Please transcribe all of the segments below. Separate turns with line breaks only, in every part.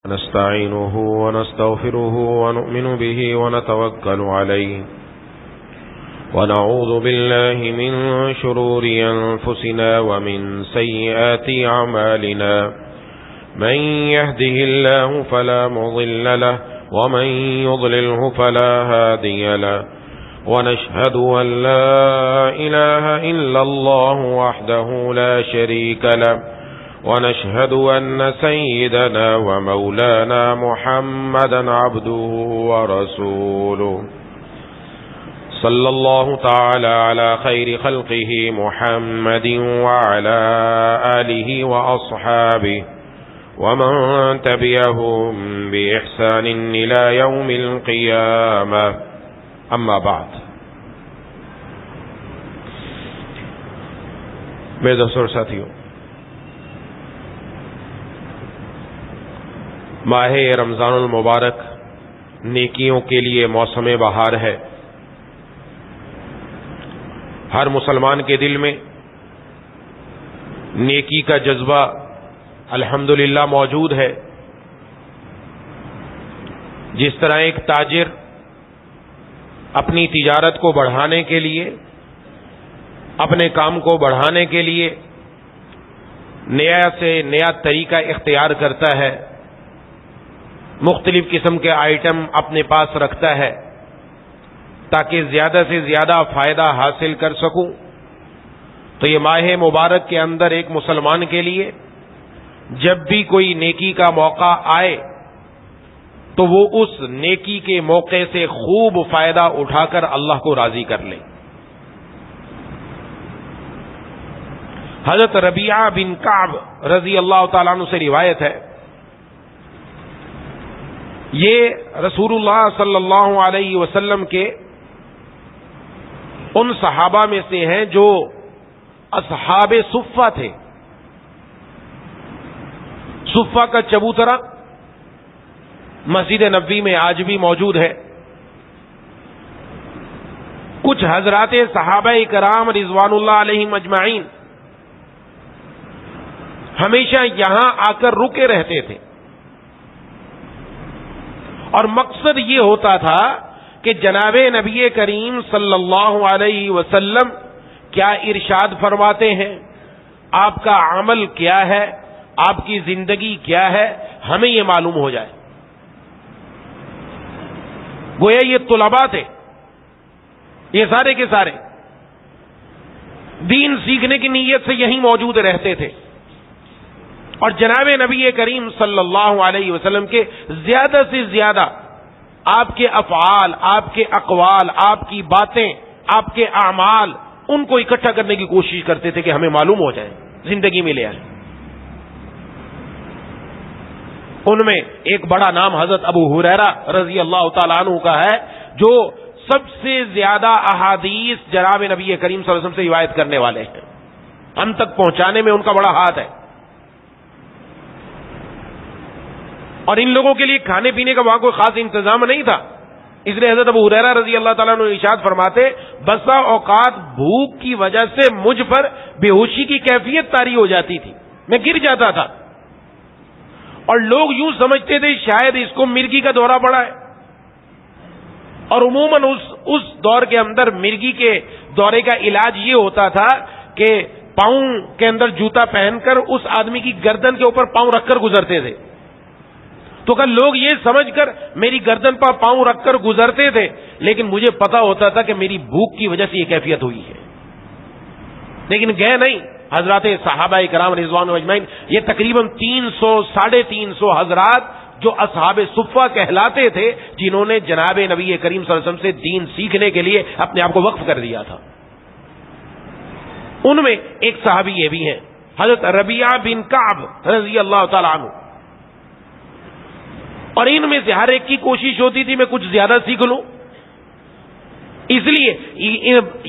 نستعينه ونستغفره ونؤمن به ونتوكل عليه ونعوذ بالله من شرور أنفسنا ومن سيئات أعمالنا من يهده الله فلا مضل له ومن يضلله فلا هادي له ونشهد أن لا إله إلا الله وحده لا شريك له ونشهد أن سيدنا ومولانا محمدا عبده ورسوله صلى الله تعالى على خير خلقه محمد وعلى آله وأصحابه ومن تبعهم بإحسان إلى يوم القيامة اما بعد. میرے دوستوں اور ساتھیوں، ماہ رمضان المبارک نیکیوں کے لیے موسم بہار ہے. ہر مسلمان کے دل میں نیکی کا جذبہ الحمدللہ موجود ہے. جس طرح ایک تاجر اپنی تجارت کو بڑھانے کے لیے، اپنے کام کو بڑھانے کے لیے نیا سے نیا طریقہ اختیار کرتا ہے، مختلف قسم کے آئٹم اپنے پاس رکھتا ہے تاکہ زیادہ سے زیادہ فائدہ حاصل کر سکوں، تو یہ ماہ مبارک کے اندر ایک مسلمان کے لیے جب بھی کوئی نیکی کا موقع آئے تو وہ اس نیکی کے موقع سے خوب فائدہ اٹھا کر اللہ کو راضی کر لے. حضرت ربیعہ بن کعب رضی اللہ تعالیٰ عنہ سے روایت ہے، یہ رسول اللہ صلی اللہ علیہ وسلم کے ان صحابہ میں سے ہیں جو اصحاب صفہ تھے. صفہ کا چبوترا مسجد نبوی میں آج بھی موجود ہے. کچھ حضرات صحابہ کرام رضوان اللہ علیہم اجمعین ہمیشہ یہاں آ کر رکے رہتے تھے، اور مقصد یہ ہوتا تھا کہ جناب نبی کریم صلی اللہ علیہ وسلم کیا ارشاد فرماتے ہیں، آپ کا عمل کیا ہے، آپ کی زندگی کیا ہے، ہمیں یہ معلوم ہو جائے. گویا یہ طلباء تھے، یہ سارے کے سارے دین سیکھنے کی نیت سے یہیں موجود رہتے تھے، اور جناب نبی کریم صلی اللہ علیہ وسلم کے زیادہ سے زیادہ آپ کے افعال، آپ کے اقوال، آپ کی باتیں، آپ کے اعمال، ان کو اکٹھا کرنے کی کوشش کرتے تھے کہ ہمیں معلوم ہو جائے، زندگی میں لے آئیں. ان میں ایک بڑا نام حضرت ابو ہریرہ رضی اللہ تعالیٰ عنہ کا ہے، جو سب سے زیادہ احادیث جناب نبی کریم صلی اللہ علیہ وسلم سے روایت کرنے والے ہیں. ہم تک پہنچانے میں ان کا بڑا ہاتھ ہے. اور ان لوگوں کے لیے کھانے پینے کا وہاں کوئی خاص انتظام نہیں تھا، اس لیے حضرت ابو ہریرہ رضی اللہ تعالیٰ عنہ ارشاد فرماتے، بسا اوقات بھوک کی وجہ سے مجھ پر بے ہوشی کی کیفیت طاری ہو جاتی تھی، میں گر جاتا تھا، اور لوگ یوں سمجھتے تھے شاید اس کو مرگی کا دورہ پڑا ہے. اور عموماً اس دور کے اندر مرگی کے دورے کا علاج یہ ہوتا تھا کہ پاؤں کے اندر جوتا پہن کر اس آدمی کی گردن کے اوپر پاؤں رکھ کر گزرتے تھے. تو کہ لوگ یہ سمجھ کر میری گردن پر پاؤں رکھ کر گزرتے تھے، لیکن مجھے پتا ہوتا تھا کہ میری بھوک کی وجہ سے یہ کیفیت ہوئی ہے. لیکن گئے نہیں حضرات صحابہ کرام رضوان اجمعین، یہ تقریباً 300-350 حضرات جو اصحاب صفہ کہلاتے تھے، جنہوں نے جناب نبی کریم صلی اللہ علیہ وسلم سے دین سیکھنے کے لیے اپنے آپ کو وقف کر دیا تھا. ان میں ایک صحابی یہ بھی ہیں حضرت ربیعہ بن کعب رضی اللہ تعالی عنہ، اور ان میں سے ہر ایک کی کوشش ہوتی تھی میں کچھ زیادہ سیکھ لوں، اس لیے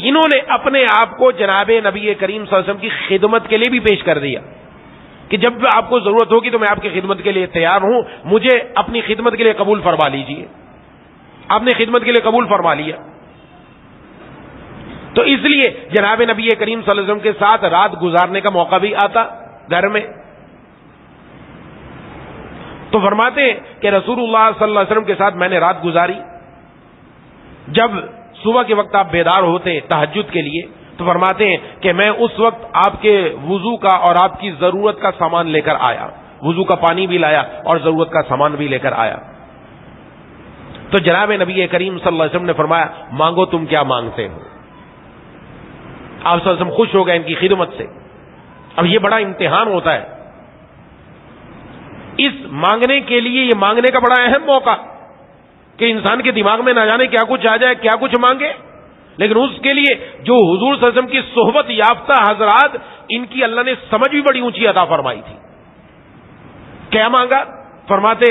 انہوں نے اپنے آپ کو جناب نبی کریم صلی اللہ علیہ وسلم کی خدمت کے لیے بھی پیش کر دیا کہ جب آپ کو ضرورت ہوگی تو میں آپ کی خدمت کے لیے تیار ہوں، مجھے اپنی خدمت کے لیے قبول فرما لیجئے. آپ نے خدمت کے لیے قبول فرما لیا. تو اس لیے جناب نبی کریم صلی اللہ علیہ وسلم کے ساتھ رات گزارنے کا موقع بھی آتا گھر میں. تو فرماتے ہیں کہ رسول اللہ صلی اللہ علیہ وسلم کے ساتھ میں نے رات گزاری. جب صبح کے وقت آپ بیدار ہوتے ہیں تہجد کے لیے تو فرماتے ہیں کہ میں اس وقت آپ کے وضو کا اور آپ کی ضرورت کا سامان لے کر آیا, وضو کا پانی بھی لایا اور ضرورت کا سامان بھی لے کر آیا. تو جناب نبی کریم صلی اللہ علیہ وسلم نے فرمایا مانگو تم کیا مانگتے ہو. آپ صلی اللہ علیہ وسلم خوش ہو گئے ان کی خدمت سے. اب یہ بڑا امتحان ہوتا ہے اس مانگنے کے لیے, یہ مانگنے کا بڑا اہم موقع کہ انسان کے دماغ میں نہ جانے کیا کچھ آ جائے, کیا کچھ مانگے. لیکن اس کے لیے جو حضور صلی اللہ علیہ وسلم کی صحبت یافتہ حضرات, ان کی اللہ نے سمجھ بھی بڑی اونچی عطا فرمائی تھی. کیا مانگا؟ فرماتے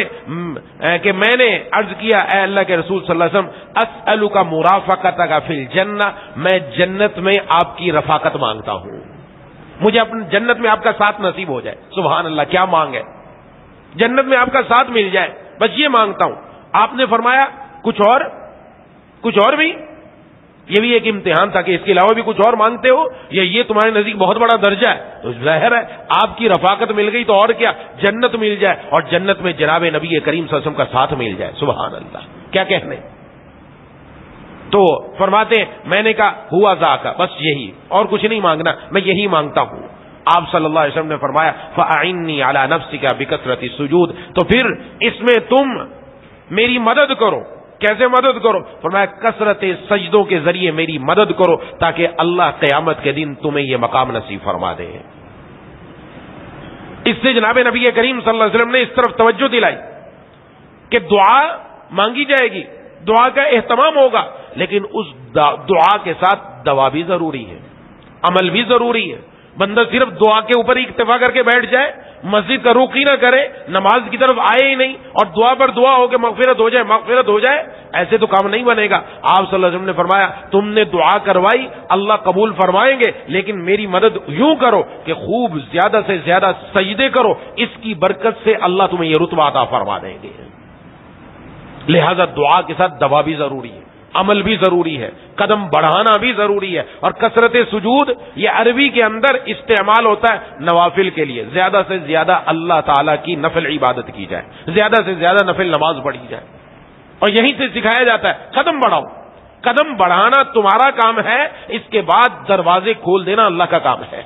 کہ میں نے عرض کیا اے اللہ کے رسول صلی اللہ علیہ وسلم اسألک مرافقتک فی الجنہ, میں جنت میں آپ کی رفاقت مانگتا ہوں, مجھے اپنے جنت میں آپ کا ساتھ نصیب ہو جائے. سبحان اللہ, کیا مانگ ہے, جنت میں آپ کا ساتھ مل جائے, بس یہ مانگتا ہوں. آپ نے فرمایا کچھ اور بھی. یہ بھی ایک امتحان تھا کہ اس کے علاوہ بھی کچھ اور مانگتے ہو, یہ تمہارے نزدیک بہت بڑا درجہ ہے. تو ظاہر ہے آپ کی رفاقت مل گئی تو اور کیا, جنت مل جائے اور جنت میں جناب نبی کریم صلی اللہ علیہ وسلم کا ساتھ مل جائے. سبحان اللہ, کیا کہنے. تو فرماتے ہیں میں نے کہا ہوا ذاک, بس یہی, اور کچھ نہیں مانگنا, میں یہی مانگتا ہوں. آپ صلی اللہ علیہ وسلم نے فرمایا فَأَعِنِّي عَلَى نَفْسِكَ بِكَثْرَةِ السُّجُودِ, تو پھر اس میں تم میری مدد کرو. کیسے مدد کرو؟ فرمایا کثرت سجدوں کے ذریعے میری مدد کرو تاکہ اللہ قیامت کے دن تمہیں یہ مقام نصیب فرما دے. اس سے جناب نبی کریم صلی اللہ علیہ وسلم نے اس طرف توجہ دلائی کہ دعا مانگی جائے گی, دعا کا اہتمام ہوگا, لیکن اس دعا کے ساتھ دوا بھی ضروری ہے, عمل بھی ضروری ہے. بندہ صرف دعا کے اوپر ہی اکتفا کر کے بیٹھ جائے, مسجد کا رخ ہی نہ کرے, نماز کی طرف آئے ہی نہیں اور دعا پر دعا ہو کہ مغفرت ہو جائے, ایسے تو کام نہیں بنے گا. آپ صلی اللہ علیہ وسلم نے فرمایا تم نے دعا کروائی, اللہ قبول فرمائیں گے, لیکن میری مدد یوں کرو کہ خوب زیادہ سے زیادہ سجدے کرو, اس کی برکت سے اللہ تمہیں یہ رتبہ عطا فرما دیں گے. لہذا دعا کے ساتھ دوا بھی ضروری ہے, عمل بھی ضروری ہے, قدم بڑھانا بھی ضروری ہے. اور کثرت سجود یہ عربی کے اندر استعمال ہوتا ہے نوافل کے لیے, زیادہ سے زیادہ اللہ تعالیٰ کی نفل عبادت کی جائے, زیادہ سے زیادہ نفل نماز پڑھی جائے. اور یہیں سے سکھایا جاتا ہے قدم بڑھاؤ. قدم بڑھانا تمہارا کام ہے, اس کے بعد دروازے کھول دینا اللہ کا کام ہے.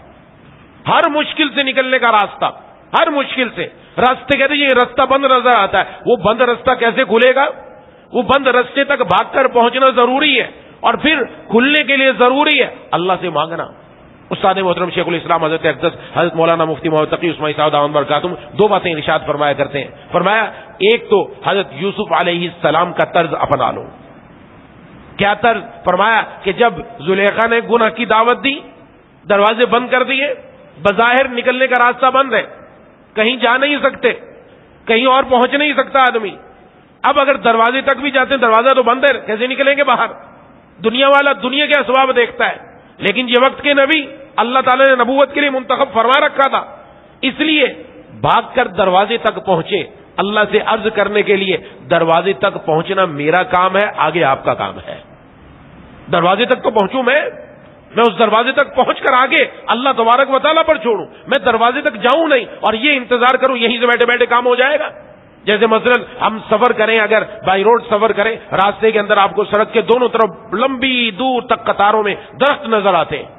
ہر مشکل سے نکلنے کا راستہ, ہر مشکل سے راستے کہتے ہیں یہ راستہ بند نظر آتا ہے, وہ بند راستہ کیسے کھلے گا؟ وہ بند راستے تک بھاگ کر پہنچنا ضروری ہے, اور پھر کھلنے کے لیے ضروری ہے اللہ سے مانگنا. استاد محترم شیخ الاسلام حضرت اقدس حضرت مولانا مفتی محمد تقی عثمانی صاحب دامت برکاتہم دو باتیں ارشاد فرمایا کرتے ہیں. فرمایا ایک تو حضرت یوسف علیہ السلام کا طرز اپنا لو. کیا طرز؟ فرمایا کہ جب زلیخا نے گناہ کی دعوت دی, دروازے بند کر دیے, بظاہر نکلنے کا راستہ بند ہے, کہیں جا نہیں سکتے, کہیں اور پہنچ نہیں سکتا آدمی. اب اگر دروازے تک بھی جاتے ہیں دروازہ تو بند ہے, کیسے نکلیں گے باہر؟ دنیا والا دنیا کے اسباب دیکھتا ہے, لیکن یہ وقت کے نبی اللہ تعالی نے نبوت کے لیے منتخب فرما رکھا تھا, اس لیے بھاگ کر دروازے تک پہنچے, اللہ سے عرض کرنے کے لیے دروازے تک پہنچنا میرا کام ہے, آگے آپ کا کام ہے. دروازے تک تو پہنچوں میں اس دروازے تک پہنچ کر آگے اللہ تبارک و تعالیٰ پر چھوڑوں, میں دروازے تک جاؤں نہیں اور یہ انتظار کروں یہیں سے بیٹھے بیٹھے کام ہو جائے گا. جیسے مثلا ہم سفر کریں, اگر بائی روڈ سفر کریں, راستے کے اندر آپ کو سڑک کے دونوں طرف لمبی دور تک قطاروں میں درخت نظر آتے ہیں,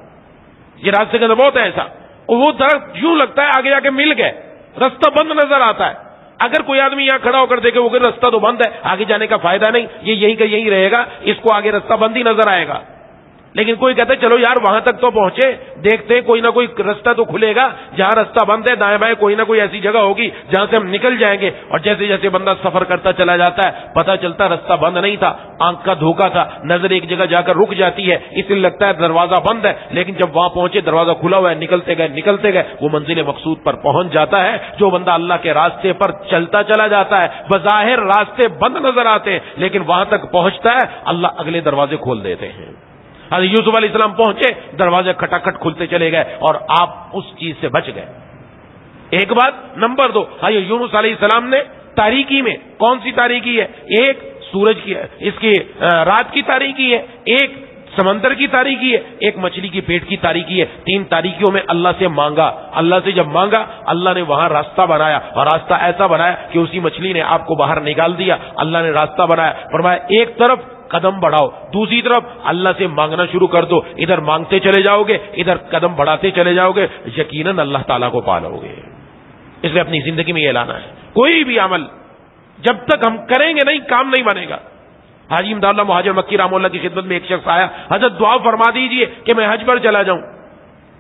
یہ راستے کے اندر بہت ہے ایسا, وہ درخت یوں لگتا ہے آگے جا کے مل گئے, راستہ بند نظر آتا ہے. اگر کوئی آدمی یہاں کھڑا ہو کر دیکھے وہ راستہ تو بند ہے, آگے جانے کا فائدہ نہیں, یہ یہیں کا یہیں رہے گا, اس کو آگے راستہ بند ہی نظر آئے گا. لیکن کوئی کہتا ہے چلو یار وہاں تک تو پہنچے, دیکھتے ہیں کوئی نہ کوئی راستہ تو کھلے گا, جہاں راستہ بند ہے دائیں بائیں کوئی نہ کوئی ایسی جگہ ہوگی جہاں سے ہم نکل جائیں گے. اور جیسے جیسے بندہ سفر کرتا چلا جاتا ہے پتہ چلتا راستہ بند نہیں تھا, آنکھ کا دھوکا تھا, نظر ایک جگہ جا کر رک جاتی ہے, اس لیے لگتا ہے دروازہ بند ہے, لیکن جب وہاں پہنچے دروازہ کھلا ہوا ہے, نکلتے گئے وہ منزل مقصود پر پہنچ جاتا ہے. جو بندہ اللہ کے راستے پر چلتا چلا جاتا ہے, بظاہر راستے بند نظر آتے ہیں لیکن وہاں تک پہنچتا ہے, اللہ اگلے دروازے کھول دیتے ہیں. حضرت یوسف علیہ السلام پہنچے, دروازے کھٹاکھٹ کھلتے چلے گئے اور آپ اس چیز سے بچ گئے. ایک بات. نمبر دو, حضرت یونس علیہ السلام نے تاریکی میں, کون سی تاریکی ہے؟ ایک سورج کی, اس کی رات کی تاریکی ہے, ایک سمندر کی تاریکی ہے، ایک مچھلی کی پیٹ کی تاریکی ہے. 3 تاریکیوں میں اللہ سے مانگا. اللہ سے جب مانگا اللہ نے وہاں راستہ بنایا، اور راستہ ایسا بنایا کہ اسی مچھلی نے آپ کو باہر نکال دیا. اللہ نے راستہ بنایا، فرمایا ایک طرف قدم بڑھاؤ، دوسری طرف اللہ سے مانگنا شروع کر دو. ادھر مانگتے چلے جاؤ گے، ادھر قدم بڑھاتے چلے جاؤ گے، یقیناً اللہ تعالیٰ کو پالو گے. اس لیے اپنی زندگی میں یہ لانا ہے، کوئی بھی عمل جب تک ہم کریں گے نہیں، کام نہیں بنے گا. حاجی امداد اللہ مہاجر مکی رحمہ اللہ کی خدمت میں ایک شخص آیا، حضرت دعا فرما دیجئے کہ میں حج پر چلا جاؤں.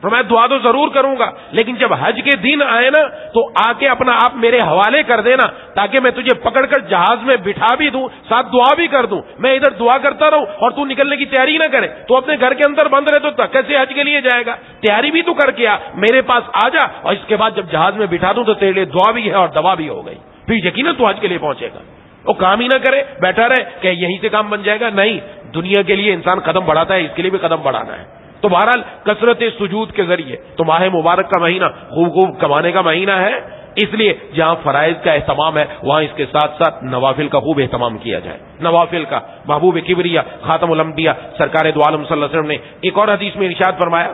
فرمایا دعا تو ضرور کروں گا، لیکن جب حج کے دن آئے نا تو آ کے اپنا آپ میرے حوالے کر دینا، تاکہ میں تجھے پکڑ کر جہاز میں بٹھا بھی دوں، ساتھ دعا بھی کر دوں. میں ادھر دعا کرتا رہوں اور تو نکلنے کی تیاری نہ کرے. تو اپنے گھر کے اندر بند رہے تو کیسے حج کے لیے جائے گا؟ تیاری بھی تو کر کے آ، میرے پاس آ جا، اور اس کے بعد جب جہاز میں بٹھا دوں تو تیرے لیے دعا بھی ہے اور دوا بھی ہو گئی. پھر یقیناً تو حج کے لیے پہنچے گا. وہ کام ہی نہ کرے، بیٹھا رہے کہ یہیں سے کام بن جائے گا. نہیں، دنیا کے لیے انسان قدم بڑھاتا ہے، اس کے لیے بھی قدم بڑھانا ہے. تو بہرحال کثرت سجود کے ذریعے تو ماہ مبارک کا مہینہ خوب کمانے کا مہینہ ہے. اس لیے جہاں فرائض کا اہتمام ہے وہاں اس کے ساتھ ساتھ نوافل کا خوب اہتمام کیا جائے. نوافل کا محبوب کبریا خاتم الانبیاء سرکار دو عالم صلی اللہ علیہ وسلم نے ایک اور حدیث میں ارشاد فرمایا،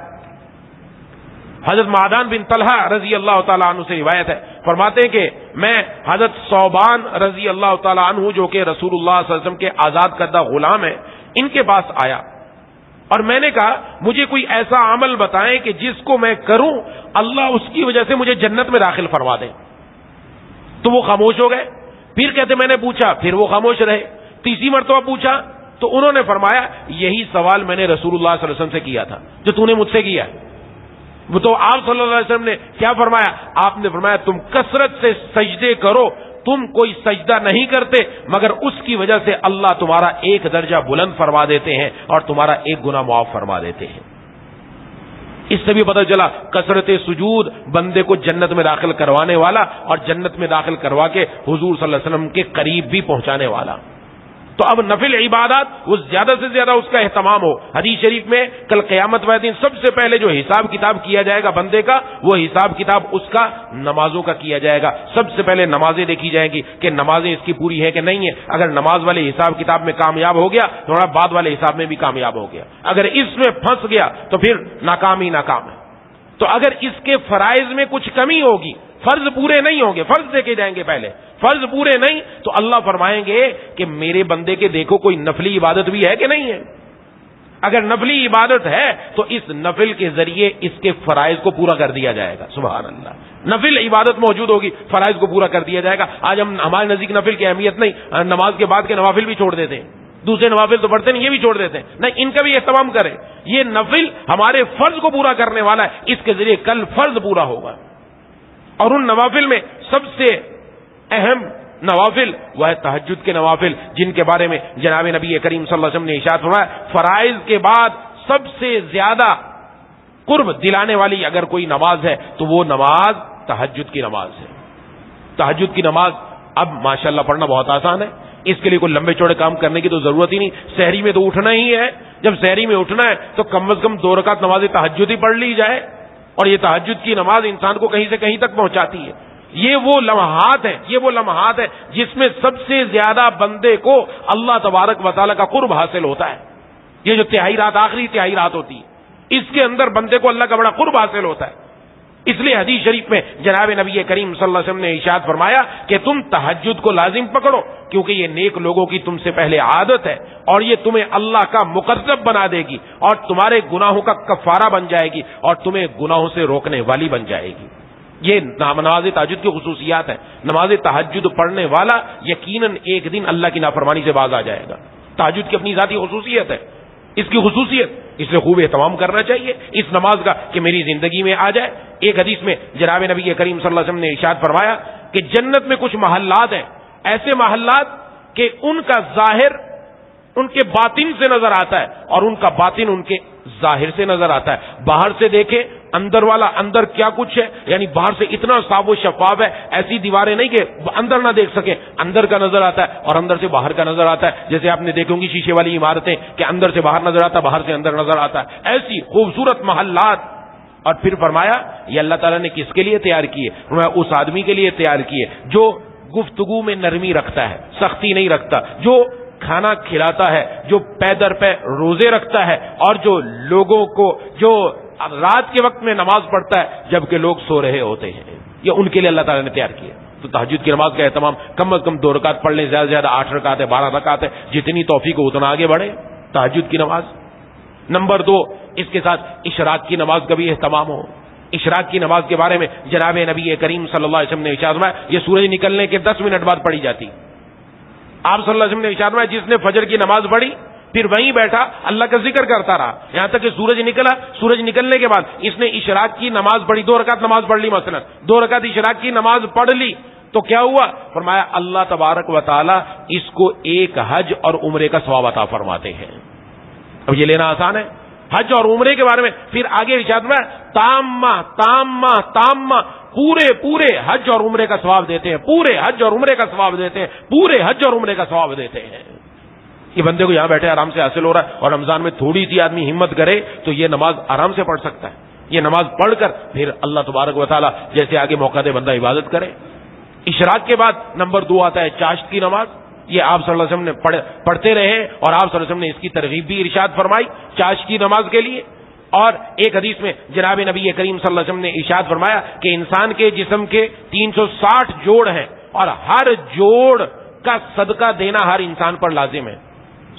حضرت معدان بن طلحہ رضی اللہ تعالیٰ عنہ سے روایت ہے، فرماتے ہیں کہ میں حضرت ثوبان رضی اللہ تعالیٰ عنہ جو کہ رسول اللہ صلی اللہ علیہ وسلم کے آزاد کردہ غلام ہیں، ان کے پاس آیا اور میں نے کہا مجھے کوئی ایسا عمل بتائیں کہ جس کو میں کروں اللہ اس کی وجہ سے مجھے جنت میں داخل فرما دے. تو وہ خاموش ہو گئے. پھر کہتے میں نے پوچھا، پھر وہ خاموش رہے. تیسری مرتبہ پوچھا تو انہوں نے فرمایا یہی سوال میں نے رسول اللہ صلی اللہ علیہ وسلم سے کیا تھا جو تو نے مجھ سے کیا. وہ تو آپ صلی اللہ علیہ وسلم نے کیا فرمایا؟ آپ نے فرمایا تم کثرت سے سجدے کرو، تم کوئی سجدہ نہیں کرتے مگر اس کی وجہ سے اللہ تمہارا ایک درجہ بلند فرما دیتے ہیں اور تمہارا ایک گناہ معاف فرما دیتے ہیں. اس سے بھی پتہ چلا کثرت سجود بندے کو جنت میں داخل کروانے والا اور جنت میں داخل کروا کے حضور صلی اللہ علیہ وسلم کے قریب بھی پہنچانے والا. تو اب نفل عبادات وہ زیادہ سے زیادہ اس کا اہتمام ہو. حدیث شریف میں کل قیامت والے دن سب سے پہلے جو حساب کتاب کیا جائے گا بندے کا، وہ حساب کتاب اس کا نمازوں کا کیا جائے گا. سب سے پہلے نمازیں دیکھی جائیں گی کہ نمازیں اس کی پوری ہیں کہ نہیں ہے. اگر نماز والے حساب کتاب میں کامیاب ہو گیا تھوڑا بعد والے حساب میں بھی کامیاب ہو گیا. اگر اس میں پھنس گیا تو پھر ناکام ہی ناکام ہے. تو اگر اس کے فرائض میں کچھ کمی ہوگی، فرض پورے نہیں ہوں گے، فرض دیکھے جائیں گے پہلے، فرض پورے نہیں تو اللہ فرمائیں گے کہ میرے بندے کے دیکھو کوئی نفلی عبادت بھی ہے کہ نہیں ہے. اگر نفلی عبادت ہے تو اس نفل کے ذریعے اس کے فرائض کو پورا کر دیا جائے گا. سبحان اللہ، نفل عبادت موجود ہوگی، فرائض کو پورا کر دیا جائے گا. آج ہم ہمارے نزدیک نفل کی اہمیت نہیں، نماز کے بعد کے نوافل بھی چھوڑ دیتے ہیں، دوسرے نوافل تو پڑھتے نہیں، یہ بھی چھوڑ دیتے ہیں. نہیں، ان کا بھی اہتمام کریں. یہ نفل ہمارے فرض کو پورا کرنے والا ہے، اس کے ذریعے کل فرض پورا ہوگا. اور ان نوافل میں سب سے اہم نوافل وہ ہے تہجد کے نوافل، جن کے بارے میں جناب نبی کریم صلی اللہ علیہ وسلم نے ارشاد فرمایا فرائض کے بعد سب سے زیادہ قرب دلانے والی اگر کوئی نماز ہے تو وہ نماز تہجد کی نماز ہے. تہجد کی نماز اب ماشاءاللہ پڑھنا بہت آسان ہے، اس کے لیے کوئی لمبے چوڑے کام کرنے کی تو ضرورت ہی نہیں. سحری میں تو اٹھنا ہی ہے، جب سحری میں اٹھنا ہے تو کم از کم 2 رکعت نماز تہجد ہی پڑھ لی جائے. اور یہ تہجد کی نماز انسان کو کہیں سے کہیں تک پہنچاتی ہے. یہ وہ لمحات ہیں جس میں سب سے زیادہ بندے کو اللہ تبارک و تعالیٰ کا قرب حاصل ہوتا ہے. یہ جو تہائی رات، آخری تہائی رات ہوتی ہے، اس کے اندر بندے کو اللہ کا بڑا قرب حاصل ہوتا ہے. اس لیے حدیث شریف میں جناب نبی کریم صلی اللہ علیہ وسلم نے ارشاد فرمایا کہ تم تہجد کو لازم پکڑو، کیونکہ یہ نیک لوگوں کی تم سے پہلے عادت ہے اور یہ تمہیں اللہ کا مقرب بنا دے گی اور تمہارے گناہوں کا کفارہ بن جائے گی اور تمہیں گناہوں سے روکنے والی بن جائے گی. یہ نماز تہجد کی خصوصیات ہیں. نماز تہجد پڑھنے والا یقیناً ایک دن اللہ کی نافرمانی سے باز آ جائے گا. تہجد کی اپنی ذاتی خصوصیت ہے، اس کی خصوصیت، اس لیے خوب اہتمام کرنا چاہیے اس نماز کا کہ میری زندگی میں آ جائے. ایک حدیث میں جناب نبی کریم صلی اللہ علیہ وسلم نے ارشاد فرمایا کہ جنت میں کچھ محلات ہیں، ایسے محلات کہ ان کا ظاہر ان کے باطن سے نظر آتا ہے اور ان کا باطن ان کے ظاہر سے نظر آتا ہے. باہر سے دیکھیں اندر والا اندر کیا کچھ ہے، یعنی باہر سے اتنا صاف و شفاف ہے، ایسی دیواریں نہیں کہ اندر نہ دیکھ سکیں، اندر کا نظر آتا ہے اور اندر سے باہر کا نظر آتا ہے. جیسے آپ نے دیکھی ہوں گی شیشے والی عمارتیں کہ اندر سے باہر نظر آتا ہے، باہر سے اندر نظر آتا ہے. ایسی خوبصورت محلات. اور پھر فرمایا یہ اللہ تعالیٰ نے کس کے لیے تیار کیے؟ فرمایا اس آدمی کے لیے تیار کیے جو گفتگو میں نرمی رکھتا ہے، سختی نہیں رکھتا، جو کھانا کھلاتا ہے، جو پے در پے روزے رکھتا ہے، اور جو لوگوں کو جو رات کے وقت میں نماز پڑھتا ہے جبکہ لوگ سو رہے ہوتے ہیں، یہ ان کے لیے اللہ تعالیٰ نے تیار کیا۔ تو تہجد کی نماز کا اہتمام کم از کم 2 رکعت پڑھ لیں، زیادہ سے زیادہ 8 رکعت ہے، 12 رکعت ہے، جتنی توفیق ہو اتنا آگے بڑھے تہجد کی نماز۔ نمبر 2، اس کے ساتھ اشراق کی نماز کا بھی اہتمام ہو۔ اشراق کی نماز کے بارے میں جناب نبی کریم صلی اللہ علیہ وسلم نے ارشاد فرمایا، یہ سورج نکلنے کے 10 منٹ بعد پڑھی جاتی۔ آپ صلی اللہ علیہ وسلم نے ارشاد فرمایا، جس نے فجر کی نماز پڑھی پھر وہیں بیٹھا اللہ کا ذکر کرتا رہا یہاں تک کہ سورج نکلا، سورج نکلنے کے بعد اس نے اشراق کی نماز پڑھی، 2 رکعت نماز پڑھ لی، مثلا 2 رکعت اشراق کی نماز پڑھ لی، تو کیا ہوا؟ فرمایا اللہ تبارک و تعالی اس کو ایک حج اور عمرے کا ثواب عطا فرماتے ہیں۔ اب یہ لینا آسان ہے؟ حج اور عمرے کے بارے میں پھر آگے ارشاد میں تامہ پورے حج اور عمرے کا ثواب دیتے ہیں، پورے حج اور عمرے کا ثواب دیتے ہیں، پورے حج اور عمرے کا ثواب دیتے ہیں۔ یہ بندے کو یہاں بیٹھے آرام سے حاصل ہو رہا ہے، اور رمضان میں تھوڑی سی آدمی ہمت کرے تو یہ نماز آرام سے پڑھ سکتا ہے۔ یہ نماز پڑھ کر پھر اللہ تبارک و تعالیٰ جیسے آگے موقع دے بندہ عبادت کرے۔ اشراق کے بعد نمبر 2 آتا ہے چاشت کی نماز۔ یہ آپ صلی اللہ علیہ وسلم نے پڑھتے رہے، اور آپ صلی اللہ علیہ وسلم نے اس کی ترغیب بھی ارشاد فرمائی چاشت کی نماز کے لیے۔ اور ایک حدیث میں جناب نبی کریم صلی اللہ علیہ وسلم نے ارشاد فرمایا کہ انسان کے جسم کے 360 جوڑ ہیں، اور ہر جوڑ کا صدقہ دینا ہر انسان پر لازم ہے۔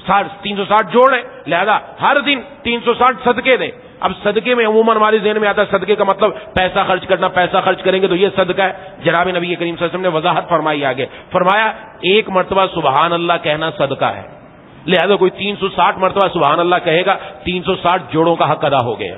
360 جوڑ ہیں، لہذا ہر دن 360 صدقے دیں۔ اب صدقے میں عموماً ہمارے ذہن میں آتا ہے صدقے کا مطلب پیسہ خرچ کرنا، پیسہ خرچ کریں گے تو یہ صدقہ ہے۔ جناب نبی کریم صلی اللہ علیہ وسلم نے وضاحت فرمائی آگے، فرمایا 1 مرتبہ سبحان اللہ کہنا صدقہ ہے، لہذا کوئی 360 مرتبہ سبحان اللہ کہے گا، 360 جوڑوں کا حق ادا ہو گیا۔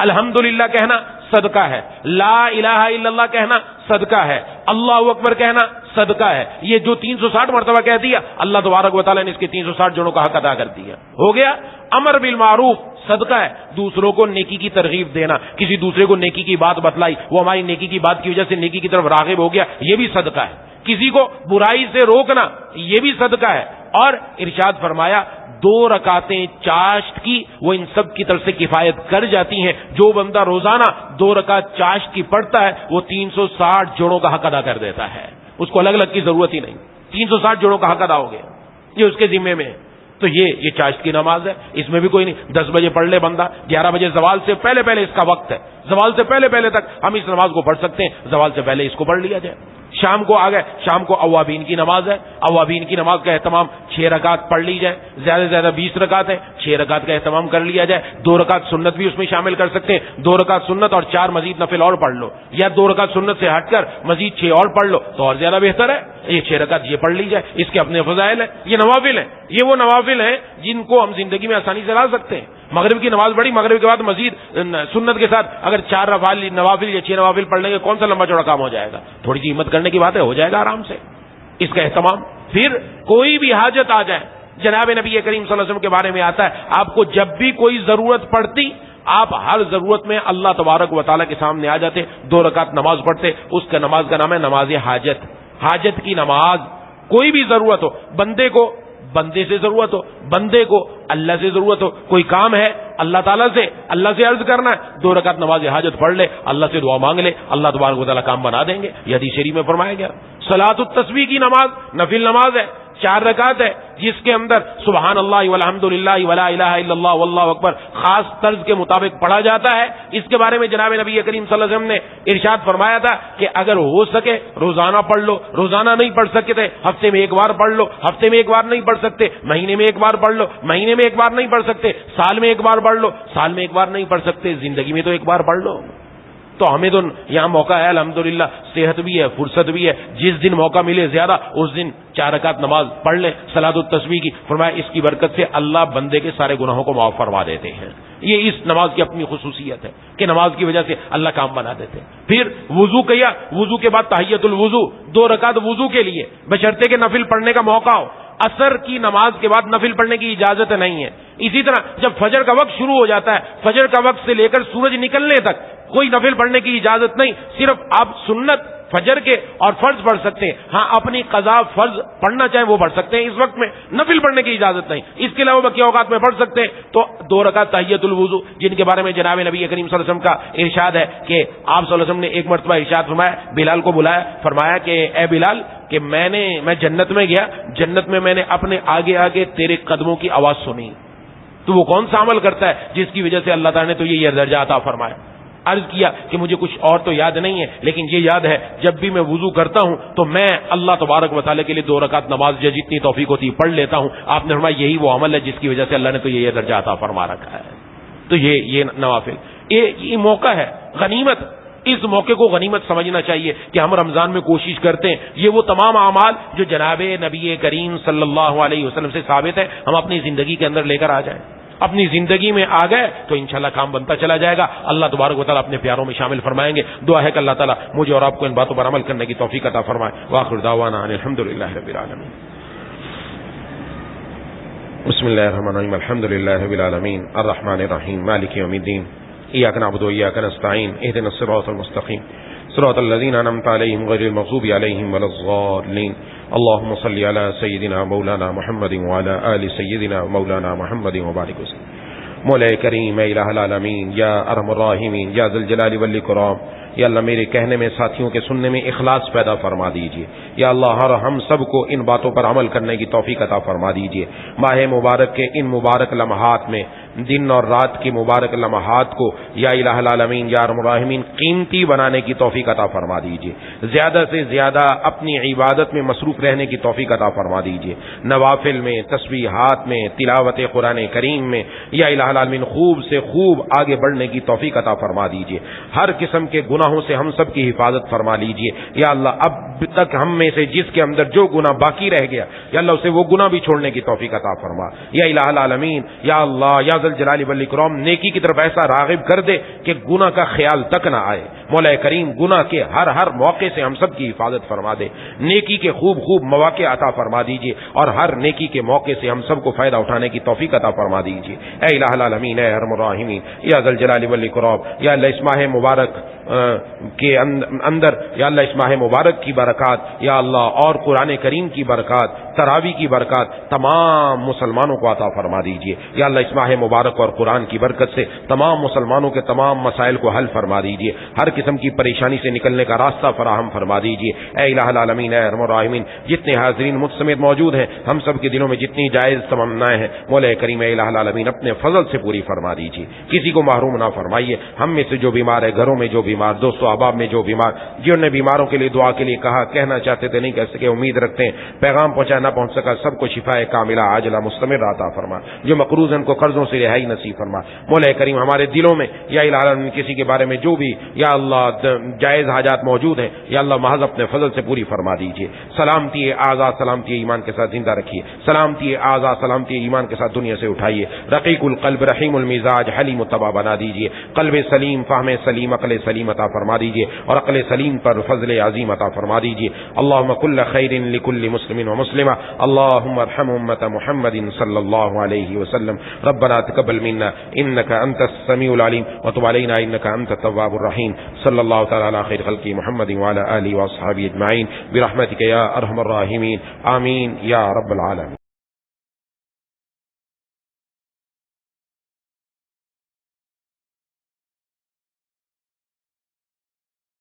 الحمدللہ کہنا صدقہ ہے، لا الہ الا اللہ کہنا صدقہ ہے، اللہ اکبر کہنا صدقہ ہے۔ یہ جو 360 مرتبہ کہہ دیا اللہ تبارک و تعالیٰ نے اس کے 360 جوڑوں کا حق ادا کر دیا، ہو گیا۔ امر بالمعروف صدقہ ہے، دوسروں کو نیکی کی ترغیب دینا، کسی دوسرے کو نیکی کی بات بتلائی، وہ ہماری نیکی کی بات کی وجہ سے نیکی کی طرف راغب ہو گیا، یہ بھی صدقہ ہے۔ کسی کو برائی سے روکنا، یہ بھی صدقہ ہے۔ اور ارشاد فرمایا 2 رکعتیں چاشت کی وہ ان سب کی طرف سے کفایت کر جاتی ہیں۔ جو بندہ روزانہ 2 رکعت چاشت کی پڑھتا ہے وہ 360 جوڑوں کا حق ادا کر دیتا ہے، اس کو الگ الگ کی ضرورت ہی نہیں، 360 جوڑوں کا حق ادا ہو گیا، یہ اس کے ذمے میں ہے۔ تو یہ چاشت کی نماز ہے، اس میں بھی کوئی نہیں 10 بجے پڑھ لے بندہ، 11 بجے زوال سے پہلے اس کا وقت ہے، زوال سے پہلے تک ہم اس نماز کو پڑھ سکتے ہیں، زوال سے پہلے اس کو پڑھ لیا جائے۔ شام کو آ گئے، شام کو اوابین کی نماز ہے، اوابین کی نماز کا اہتمام 6 رکعت پڑھ لی جائے، زیادہ سے زیادہ 20 رکعت ہے، 6 رکعت کا اہتمام کر لیا جائے۔ 2 رکعت سنت بھی اس میں شامل کر سکتے ہیں، 2 رکعت سنت اور 4 مزید نفل اور پڑھ لو، یا 2 رکعت سنت سے ہٹ کر مزید 6 اور پڑھ لو تو اور زیادہ بہتر ہے۔ یہ 6 رکعت یہ پڑھ لی جائے، اس کے اپنے فضائل ہیں، یہ نوافل ہیں، یہ وہ نوافل ہیں جن کو ہم زندگی میں آسانی سے لا سکتے ہیں۔ مغرب کی نماز پڑھی، مغرب کے بعد مزید سنت کے ساتھ اگر 4 نوافل یا 6 نوافل پڑھ لیں گے کون سا لمبا چوڑا کام ہو جائے گا؟ تھوڑی سی ہمت کرنے کی بات ہے، ہو جائے گا آرام سے اس کا اہتمام۔ پھر کوئی بھی حاجت آ جائے، جناب نبی کریم صلی اللہ علیہ وسلم کے بارے میں آتا ہے آپ کو جب بھی کوئی ضرورت پڑتی آپ ہر ضرورت میں اللہ تبارک و تعالیٰ کے سامنے آ جاتے، 2 رکعت نماز پڑھتے، اس کا نماز کا نام ہے نماز حاجت، حاجت کی نماز۔ کوئی بھی ضرورت ہو، بندے کو بندے سے ضرورت ہو، بندے کو اللہ سے ضرورت ہو، کوئی کام ہے اللہ تعالیٰ سے عرض کرنا ہے، 2 رکعت نماز حاجت پڑھ لے، اللہ سے دعا مانگ لے، اللہ تبارک و تعالیٰ کام بنا دیں گے۔ یہ حدیث شریف میں فرمایا گیا۔ صلاۃ التسبیح کی نماز نفل نماز ہے، 4 رکعت ہے، جس کے اندر سبحان اللہ والحمد للہ ولا الہ الا اللہ واللہ اکبر خاص طرز کے مطابق پڑھا جاتا ہے۔ اس کے بارے میں جناب نبی کریم صلی اللہ علیہ وسلم نے ارشاد فرمایا تھا کہ اگر ہو سکے روزانہ پڑھ لو، روزانہ نہیں پڑھ سکتے ہفتے میں 1 بار پڑھ لو، ہفتے میں 1 بار نہیں پڑھ سکتے مہینے میں 1 بار پڑھ لو، مہینے میں 1 بار نہیں پڑھ سکتے سال میں 1 بار پڑھ لو، سال میں 1 بار نہیں پڑھ سکتے زندگی میں تو 1 بار پڑھ لو۔ تو ہمیں تو یہاں موقع ہے، الحمدللہ صحت بھی ہے، فرصت بھی ہے، جس دن موقع ملے زیادہ اس دن 4 رکعت نماز پڑھ لیں صلاۃ التسبیح کی۔ فرمایا اس کی برکت سے اللہ بندے کے سارے گناہوں کو معاف فرما دیتے ہیں۔ یہ اس نماز کی اپنی خصوصیت ہے کہ نماز کی وجہ سے اللہ کام بنا دیتے ہیں۔ پھر وضو کیا، وضو کے بعد تحیۃ الوضو، 2 رکعت وضو کے لیے بشرطے کہ نفل پڑھنے کا موقع ہو۔ عصر کی نماز کے بعد نفل پڑھنے کی اجازت نہیں ہے۔ اسی طرح جب فجر کا وقت شروع ہو جاتا ہے، فجر کا وقت سے لے کر سورج نکلنے تک کوئی نفل پڑھنے کی اجازت نہیں، صرف آپ سنت فجر کے اور فرض پڑھ سکتے ہیں۔ ہاں اپنی قضا فرض پڑھنا چاہیں وہ پڑھ سکتے ہیں، اس وقت میں نفل پڑھنے کی اجازت نہیں۔ اس کے علاوہ باقی اوقات میں پڑھ سکتے ہیں۔ تو 2 رکعت تحیۃ الوضو جن کے بارے میں جناب نبی کریم صلی اللہ علیہ وسلم کا ارشاد ہے کہ آپ صلی اللہ علیہ وسلم نے ایک مرتبہ ارشاد فرمایا، بلال کو بلایا، فرمایا کہ اے بلال کہ میں جنت میں گیا، جنت میں میں نے اپنے آگے آگے تیرے قدموں کی آواز سنی. تو وہ کون سا عمل کرتا ہے جس کی وجہ سے اللہ تعالیٰ نے تو یہ درجہ عطا فرمایا. عرض کیا کہ مجھے کچھ اور تو یاد نہیں ہے، لیکن یہ یاد ہے جب بھی میں وضو کرتا ہوں تو میں اللہ تبارک و تعالیٰ کے لیے 2 رکعت نماز جتنی توفیق ہوتی پڑھ لیتا ہوں. آپ نے فرمایا یہی وہ عمل ہے جس کی وجہ سے اللہ نے تو یہ درجہ عطا فرما رکھا ہے. تو یہ نوافل یہ موقع ہے، غنیمت. اس موقع کو غنیمت سمجھنا چاہیے کہ ہم رمضان میں کوشش کرتے ہیں یہ وہ تمام اعمال جو جناب نبی کریم صلی اللہ علیہ وسلم سے ثابت ہے ہم اپنی زندگی کے اندر لے کر آ جائیں. اپنی زندگی میں آ گئے تو انشاءاللہ کام بنتا چلا جائے گا. اللہ تبارک و تعالیٰ اپنے پیاروں میں شامل فرمائیں گے. دعا ہے کہ اللہ تعالیٰ مجھے اور آپ کو ان باتوں پر عمل کرنے کی توفیق عطا فرمائے. وآخر دعوانا الحمدللہ رب العالمین. بسم اللہ الرحمن الرحیم. الحمدللہ رب العالمین الرحمن الرحیم مالک یوم الدین. ایاک نعبد و ایاک نستعین. اهدنا الصراط المستقیم صراط الذین انعمت علیہم غیر المغضوب علیہم ولا الضالین. اللهم صل على سيدنا مولانا محمد وعلى آل سيدنا مولانا محمد وبارك وسلم. مولا کریم اے الہ العالمین یا ارحم الراحمین یا ذی الجلال والاکرام، یا اللہ میرے کہنے میں ساتھیوں کے سننے میں اخلاص پیدا فرما دیجئے. یا اللہ ہم سب کو ان باتوں پر عمل کرنے کی توفیق عطا فرما دیجئے. ماہ مبارک کے ان مبارک لمحات میں، دن اور رات کے مبارک لمحات کو یا الہ العالمین یا ارحم الراحمین قیمتی بنانے کی توفیق عطا فرما دیجئے. زیادہ سے زیادہ اپنی عبادت میں مصروف رہنے کی توفیق عطا فرما دیجئے. نوافل میں، تسبیحات میں، تلاوت قرآن کریم میں یا الہ العالمین خوب سے خوب آگے بڑھنے کی توفیق عطا فرما دیجئے. ہر قسم کے گناہوں سے ہم سب کی حفاظت فرما لیجئے. یا اللہ اب تک ہم میں سے جس کے اندر جو گناہ باقی رہ گیا یا اللہ اسے وہ گناہ بھی چھوڑنے کی توفیق عطا فرما. یا الہ العالمین یا اللہ یا ذی الجلال والاکرام نیکی کی طرف ایسا راغب کر دے کہ گناہ کا خیال تک نہ آئے. مولا کریم گناہ کے ہر موقع سے ہم سب کی حفاظت فرما دے. نیکی کے خوب مواقع عطا فرما دیجئے اور ہر نیکی کے موقع سے ہم سب کو فائدہ اٹھانے کی توفیق عطا فرما دیجئے. اے الہ العالمین اے ارحم الراحمین یا ذی الجلال والاکرام، یا اللہ اس ماہ مبارک کے اندر یا اللہ اس ماہ مبارک کی برکات، یا اللہ اور قرآن کریم کی برکات، تراویح کی برکات تمام مسلمانوں کو عطا فرما دیجئے. یا اللہ اس ماہ مبارک اور قرآن کی برکت سے تمام مسلمانوں کے تمام مسائل کو حل فرما دیجئے. ہر قسم کی پریشانی سے نکلنے کا راستہ فراہم فرما دیجئے. اے الہ العالمین اے ارحم الراحمین جتنے حاضرین مجھ سمیت موجود ہیں ہم سب کے دلوں میں جتنی جائز تمنائیں ہیں مولا کریم اے الہ العالمین اپنے فضل سے پوری فرما دیجئے. کسی کو محروم نہ فرمائیے. ہم میں سے جو بیمار ہے، گھروں میں جو بیمار، دوستوں احباب میں جو بیمار، جنہوں نے بیماروں کے لیے دعا کے لیے کہا، کہنا چاہتے تھے نہیں کہہ سکے، امید رکھتے ہیں پیغام پہنچا نہ پہنچ سکا، سب کو شفاء کاملہ عاجلہ مستمر عطا فرما. جو مقروض ہیں ان کو قرضوں سے رہائی نصیب فرما. مولا کریم ہمارے دلوں میں یا الہ العالمین کسی کے بارے میں جو بھی یا اللہ جائز حاجات موجود ہیں یا اللہ محض اپنے فضل سے پوری فرما دیجیے. سلامتی آزاد، سلامتی ایمان کے ساتھ زندہ رکھیے. سلامتی آزاد، سلامتی ایمان کے ساتھ دنیا سے اٹھائیے. رقیق القلب، رحیم المزاج، حلیم الطبع بنا دیجیے. قلب سلیم، فہم سلیم، عقل سلیم عطا فرما دیجیے اور عقل سلیم پر فضل عظیم عطا فرما دیجیے. اللهم كل خير لكل مسلم ومسلمة. اللهم ارحم امة محمد صلى الله عليه وسلم. ربنا تقبل منا انك انت السميع العليم وتب علينا انك انت التواب الرحيم. صلى الله تعالى على خير خلقه محمد وعلى اله واصحابه اجمعين برحمتك يا ارحم الراحمين. آمين يا رب العالمين.